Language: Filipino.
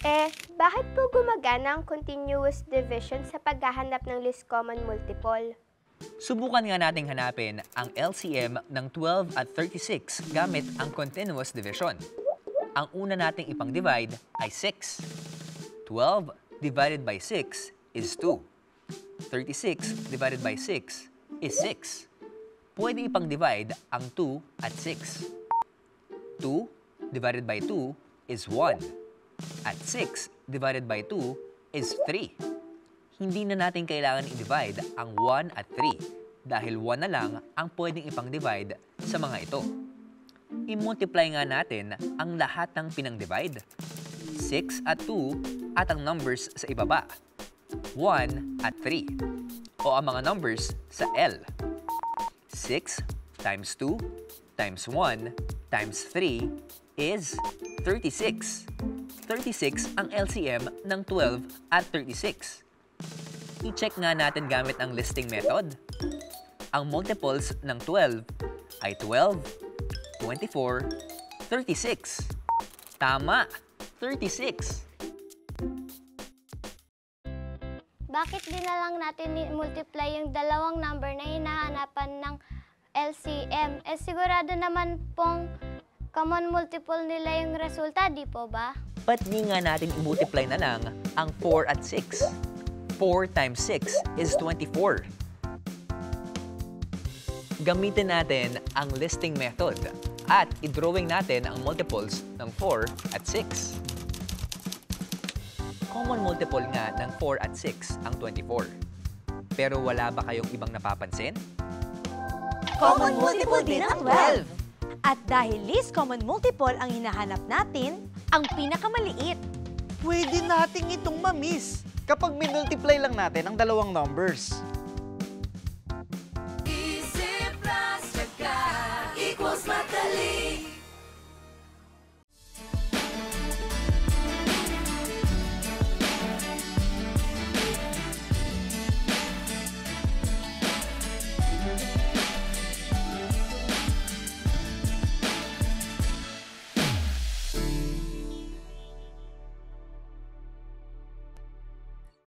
Bakit po gumagana ang continuous division sa paghahanap ng least common multiple? Subukan nga nating hanapin ang LCM ng 12 at 36 gamit ang continuous division. Ang una nating ipang-divide ay 6. 12 divided by 6 is 2. 36 divided by 6 is 6. Pwede ipang-divide ang 2 at 6. 2 divided by 2 is 1. At 6 divided by 2 is 3. Hindi na natin kailangan i-divide ang 1 at 3 dahil 1 na lang ang pwedeng ipang-divide sa mga ito. I-multiply nga natin ang lahat ng pinang-divide. 6 at 2 at ang numbers sa ibaba. 1 at 3 o ang mga numbers sa L. 6 times 2 times 1 times 3 is 36. 36 ang LCM ng 12 at 36. I-check nga natin gamit ang listing method. Ang multiples ng 12 ay 12, 24, 36. Tama! 36! Bakit di na lang natin i-multiply yung dalawang number na hinahanapan ng LCM? Sigurado naman pong common multiple nila yung resulta, di po ba? Ba't di nga natin i-multiply na lang ang 4 at 6? 4 times 6 is 24. Gamitin natin ang listing method at i-drawing natin ang multiples ng 4 at 6. Common multiple nga ng 4 at 6 ang 24. Pero wala ba kayong ibang napapansin? Common multiple din ang 12. At dahil least common multiple ang hinahanap natin, ang pinakamaliit. Pwede nating itong ma-miss kapag minultiply lang natin ang dalawang numbers.